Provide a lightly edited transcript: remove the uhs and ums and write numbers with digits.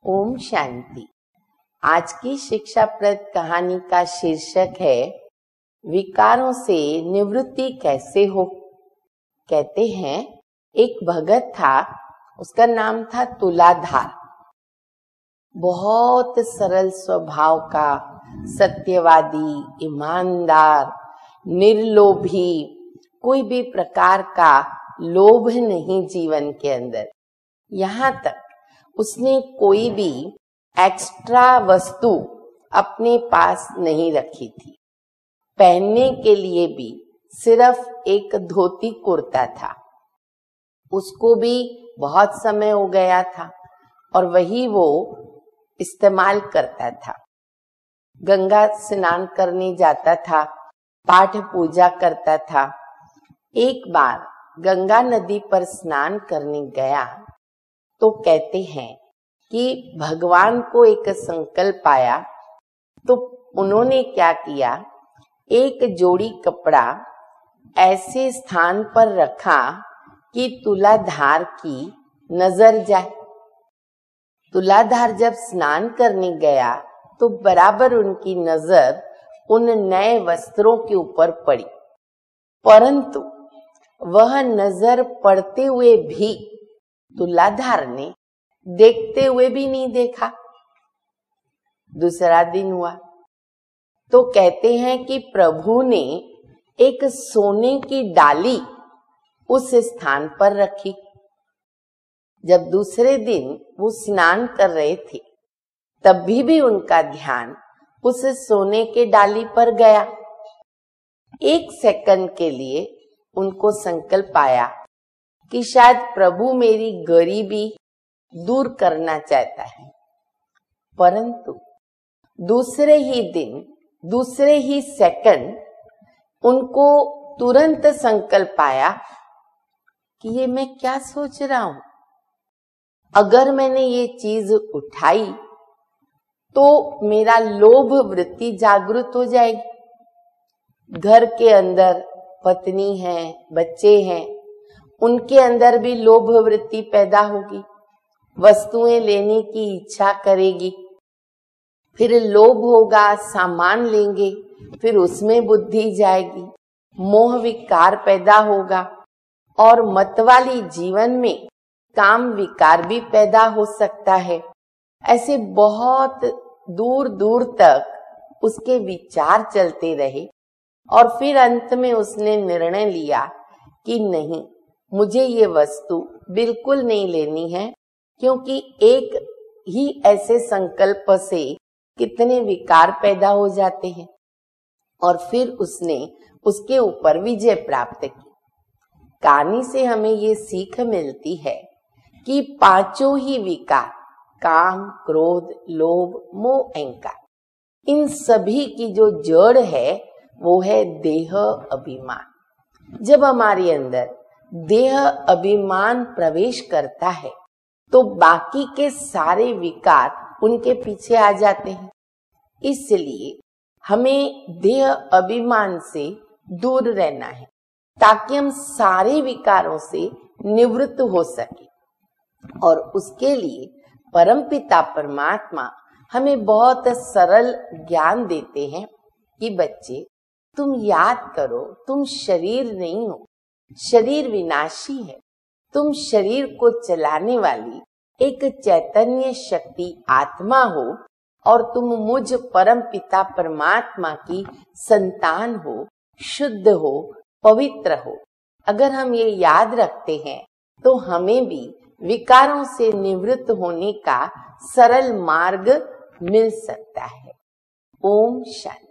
ओम शांति। आज की शिक्षाप्रद कहानी का शीर्षक है विकारों से निवृत्ति कैसे हो। कहते हैं एक भगत था, उसका नाम था तुलाधार। बहुत सरल स्वभाव का, सत्यवादी, ईमानदार, निर्लोभी, कोई भी प्रकार का लोभ नहीं जीवन के अंदर। यहाँ तक उसने कोई भी एक्स्ट्रा वस्तु अपने पास नहीं रखी थी। पहनने के लिए भी सिर्फ एक धोती कुर्ता था। उसको भी बहुत समय हो गया था और वही वो इस्तेमाल करता था। गंगा स्नान करने जाता था, पाठ पूजा करता था। एक बार गंगा नदी पर स्नान करने गया तो कहते हैं कि भगवान को एक संकल्प आया, तो उन्होंने क्या किया, एक जोड़ी कपड़ा ऐसे स्थान पर रखा कि तुलाधार की नजर जाए। तुलाधार जब स्नान करने गया तो बराबर उनकी नजर उन नए वस्त्रों के ऊपर पड़ी, परंतु वह नजर पड़ते हुए भी तुलाधार ने देखते हुए भी नहीं देखा। दूसरा दिन हुआ तो कहते हैं कि प्रभु ने एक सोने की डाली उस स्थान पर रखी। जब दूसरे दिन वो स्नान कर रहे थे तब भी उनका ध्यान उस सोने के डाली पर गया। एक सेकंड के लिए उनको संकल्प आया कि शायद प्रभु मेरी गरीबी दूर करना चाहता है, परंतु दूसरे ही दिन, दूसरे ही सेकंड उनको तुरंत संकल्प आया कि ये मैं क्या सोच रहा हूं। अगर मैंने ये चीज उठाई तो मेरा लोभ वृत्ति जागृत हो जाएगी। घर के अंदर पत्नी है, बच्चे हैं, उनके अंदर भी लोभ वृत्ति पैदा होगी, वस्तुएं लेने की इच्छा करेगी, फिर लोभ होगा, सामान लेंगे, फिर उसमें बुद्धि जाएगी, मोह विकार पैदा होगा और मतवाली जीवन में काम विकार भी पैदा हो सकता है। ऐसे बहुत दूर दूर तक उसके विचार चलते रहे और फिर अंत में उसने निर्णय लिया कि नहीं, मुझे ये वस्तु बिल्कुल नहीं लेनी है, क्योंकि एक ही ऐसे संकल्प से कितने विकार पैदा हो जाते हैं। और फिर उसने उसके ऊपर विजय प्राप्त की। कहानी से हमें ये सीख मिलती है कि पांचों ही विकार, काम, क्रोध, लोभ, मोह, अहंकार, इन सभी की जो जड़ है वो है देह अभिमान। जब हमारे अंदर देह अभिमान प्रवेश करता है तो बाकी के सारे विकार उनके पीछे आ जाते हैं। इसलिए हमें देह अभिमान से दूर रहना है ताकि हम सारे विकारों से निवृत्त हो सके। और उसके लिए परमपिता परमात्मा हमें बहुत सरल ज्ञान देते हैं कि बच्चे, तुम याद करो, तुम शरीर नहीं हो, शरीर विनाशी है। तुम शरीर को चलाने वाली एक चैतन्य शक्ति आत्मा हो और तुम मुझ परम पिता परमात्मा की संतान हो, शुद्ध हो, पवित्र हो। अगर हम ये याद रखते हैं तो हमें भी विकारों से निवृत्त होने का सरल मार्ग मिल सकता है। ओम शांति।